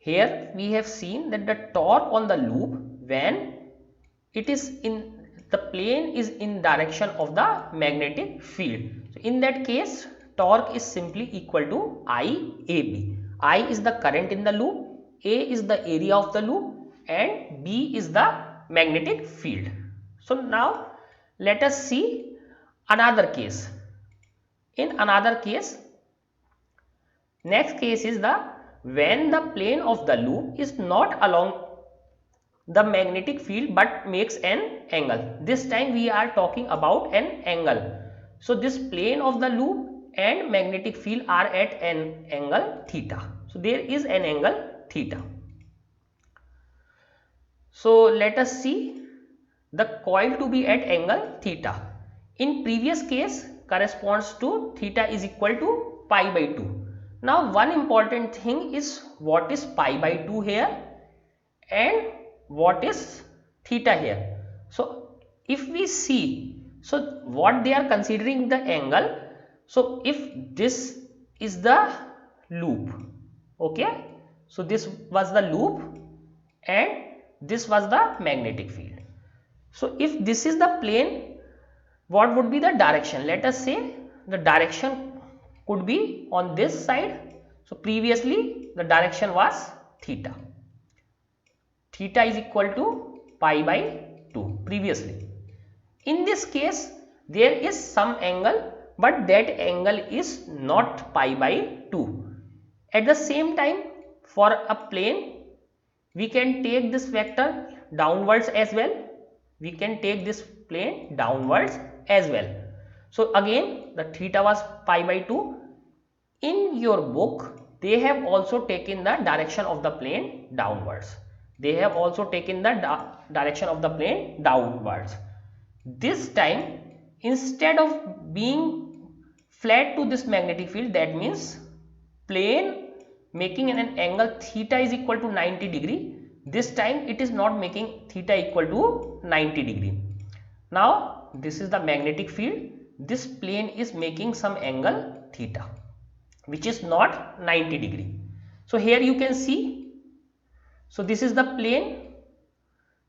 here we have seen that the torque on the loop when it is in the plane is in direction of the magnetic field. So in that case torque is simply equal to IAB. I is the current in the loop, A is the area of the loop and B is the magnetic field. So now let us see another case. In another case, next case is the when the plane of the loop is not along the magnetic field but makes an angle. This time we are talking about an angle. So this plane of the loop and magnetic field are at an angle theta. So there is an angle theta. So let us see the coil to be at angle theta. In previous case corresponds to theta is equal to pi by 2. Now one important thing is what is pi by 2 here and what is theta here. So if we see, so what they are considering the angle. So if this is the loop, okay, so this was the loop and this was the magnetic field. So if this is the plane, what would be the direction? Let us say the direction could be on this side. So previously the direction was theta. Theta is equal to pi by 2 previously. In this case there is some angle but that angle is not pi by 2. At the same time for a plane we can take this vector downwards as well. We can take this plane downwards as well. So again the theta was pi by 2. In your book they have also taken the direction of the plane downwards. They have also taken the direction of the plane downwards. This time instead of being flat to this magnetic field, that means plane making an angle theta is equal to 90 degree. This time it is not making theta equal to 90 degree. Now this is the magnetic field. This plane is making some angle theta which is not 90 degree. So here you can see, so this is the plane,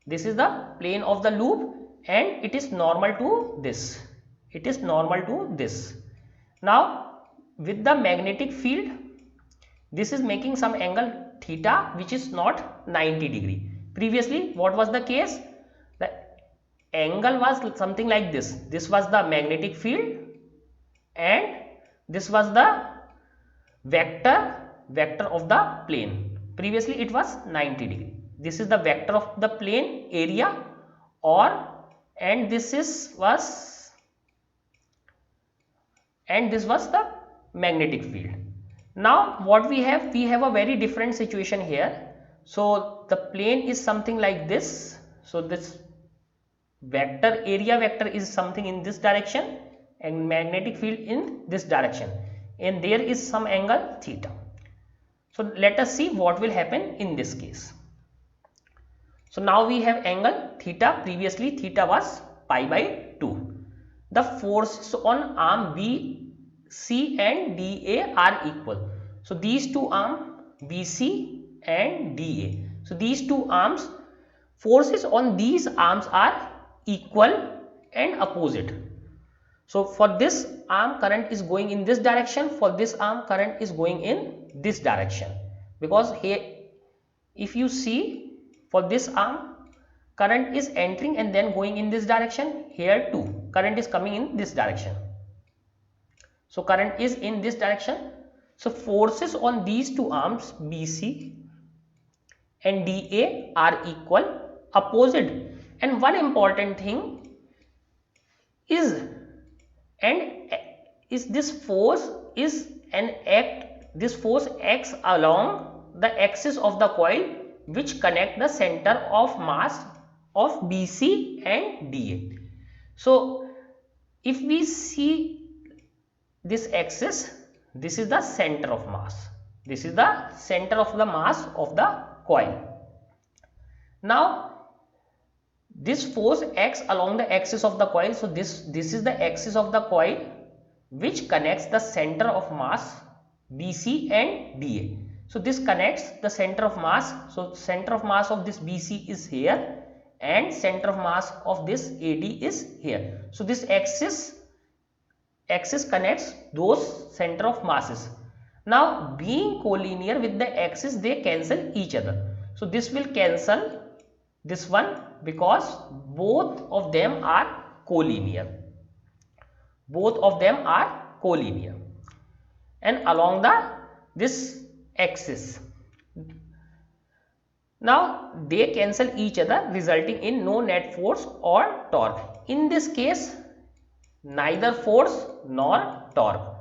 this is the plane of the loop and it is normal to this, it is normal to this. Now with the magnetic field this is making some angle theta which is not 90 degree. Previously what was the case? The angle was something like this. This was the magnetic field and this was the vector of the plane. Previously it was 90 degree. This is the vector of the plane area and this was the magnetic field. Now what we have a very different situation here. So the plane is something like this. So this area vector is something in this direction and magnetic field in this direction and there is some angle theta. So let us see what will happen in this case. So now we have angle theta. Previously theta was pi by 2. The forces on arm BC and DA are equal. So these two arms BC and DA. So these two arms, forces on these arms are equal and opposite. So for this arm current is going in this direction, for this arm current is going in this direction, because here if you see for this arm current is entering and then going in this direction, here too current is coming in this direction. So current is in this direction. So forces on these two arms BC and DA are equal, opposite. And one important thing is this force acts along the axis of the coil which connect the center of mass of BC and DA. So if we see this axis, this is the center of mass, this is the center of the mass of the coil. Now this force acts along the axis of the coil. So this is the axis of the coil which connects the center of mass BC and DA. So this connects the center of mass. So center of mass of this BC is here and center of mass of this AD is here. So this axis connects those center of masses. Now being collinear with the axis, they cancel each other. So this will cancel this one because both of them are collinear. Both of them are collinear. And along this axis, now they cancel each other, resulting in no net force or torque. In this case, neither force nor torque,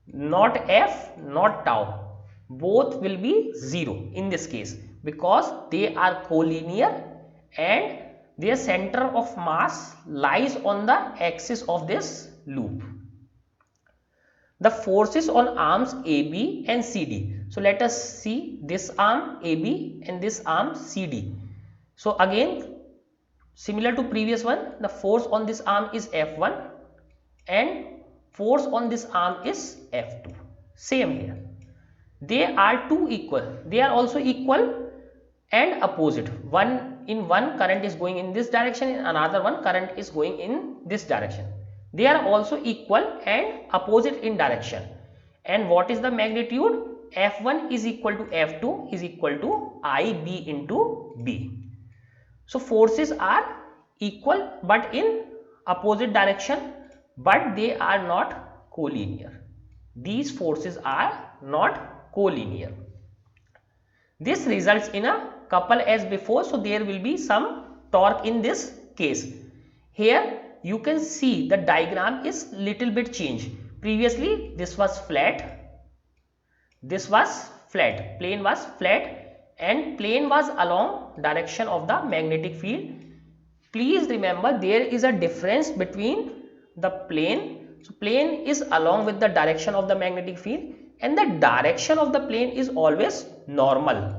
not F, not tau, both will be 0 in this case because they are collinear and their center of mass lies on the axis of this loop. The forces on arms AB and CD. So let us see this arm AB and this arm CD. So again, similar to previous one, the force on this arm is F1 and force on this arm is F2. Same here. They are two equal. They are also equal and opposite. In one current is going in this direction, in another one current is going in this direction. They are also equal and opposite in direction. And what is the magnitude? F1 is equal to F2 is equal to IB into B. So forces are equal but in opposite direction, but they are not collinear. These forces are not collinear. This results in a couple as before, so there will be some torque in this case. Here you can see the diagram is little bit changed. Previously this was flat, plane was flat and plane was along direction of the magnetic field. Please remember there is a difference between the plane. So plane is along with the direction of the magnetic field and the direction of the plane is always normal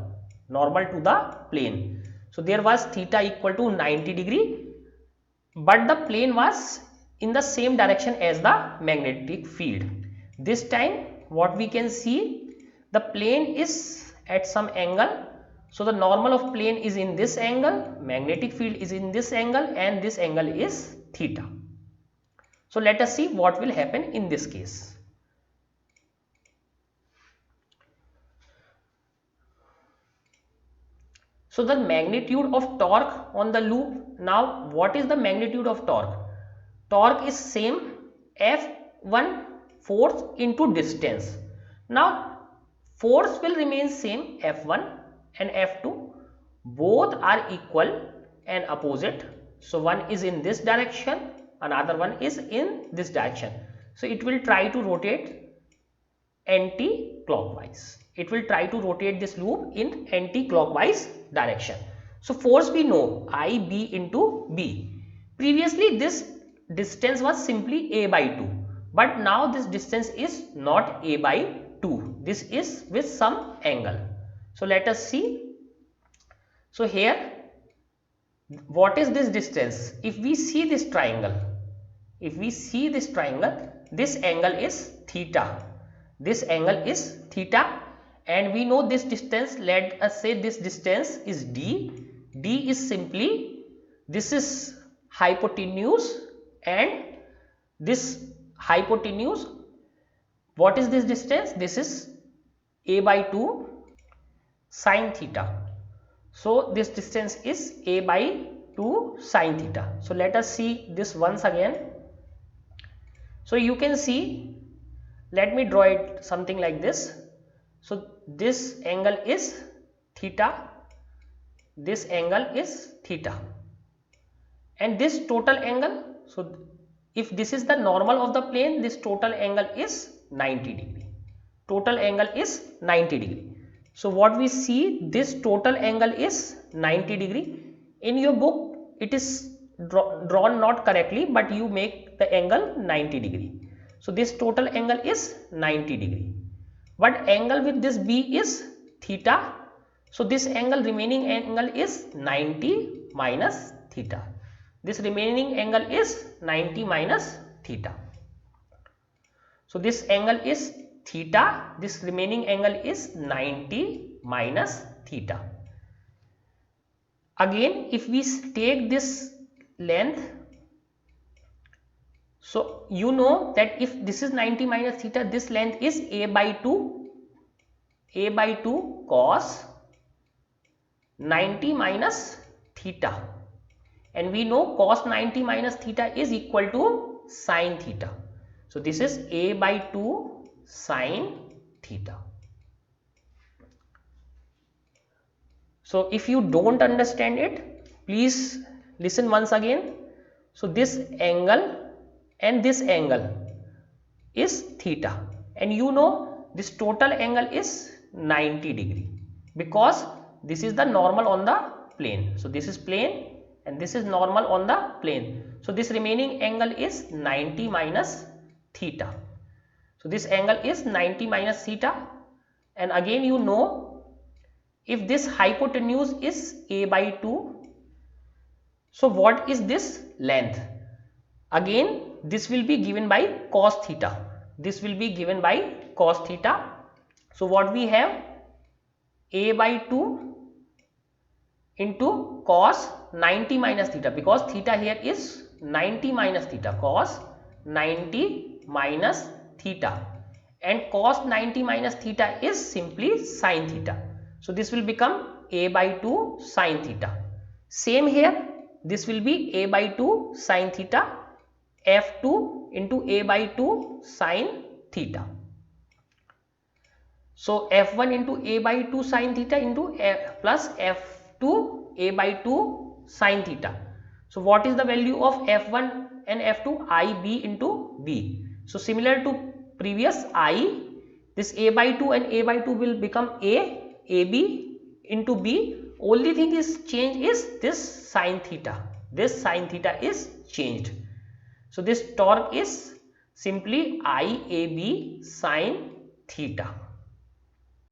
to the plane. So there was theta equal to 90 degree, but the plane was in the same direction as the magnetic field. This time what we can see, the plane is at some angle. So the normal of plane is in this angle, magnetic field is in this angle and this angle is theta. So let us see what will happen in this case. So the magnitude of torque on the loop. Now what is the magnitude of torque? Torque is same F1 force into distance. Now force will remain same F1 and F2. Both are equal and opposite. So one is in this direction, another one is in this direction. So it will try to rotate anti-clockwise. It will try to rotate this loop in anti-clockwise direction. So force we know IB into B. Previously this distance was simply A by 2, but now this distance is not A by 2. This is with some angle. So let us see. So here what is this distance? If we see this triangle, this angle is theta. This angle is theta and we know this distance, let us say this distance is D. D is simply, this is hypotenuse and this hypotenuse. What is this distance? This is A by 2 sine theta. So this distance is A by 2 sine theta. So let us see this once again. So you can see, let me draw it something like this. So this angle is theta, this angle is theta and this total angle. So if this is the normal of the plane, this total angle is 90 degree. Total angle is 90 degree. So what we see, this total angle is 90 degree. In your book it is drawn not correctly, but you make the angle 90 degree. So this total angle is 90 degree. But angle with this B is theta. So this angle, remaining angle is 90 minus theta. This remaining angle is 90 minus theta. So this angle is theta, this remaining angle is 90 minus theta. Again, if we take this length, so you know that if this is 90 minus theta, this length is a by 2 cos 90 minus theta, and we know cos 90 minus theta is equal to sin theta. So this is a by 2 sin theta. So if you don't understand it, please listen once again. So this angle and this angle is theta, and you know this total angle is 90 degree because this is the normal on the plane. So this is plane and this is normal on the plane. So this remaining angle is 90 minus theta. So this angle is 90 minus theta, and again you know, if this hypotenuse is a by 2, so what is this length? Again this will be given by cos theta. This will be given by cos theta. So what we have, a by 2 into cos 90 minus theta, because theta here is 90 minus theta, cos 90 minus theta, and cos 90 minus theta is simply sin theta. So this will become a by 2 sin theta. Same here, this will be a by 2 sin theta, f2 into a by 2 sin theta. So f1 into a by 2 sin theta into plus f2 a by 2 sin theta. So what is the value of f1 and f2? IB into b. So similar to previous I, this a by 2 and a by 2 will become AB into b. Only thing is changed is this sin theta. This sin theta is changed. So this torque is simply IAB sin theta.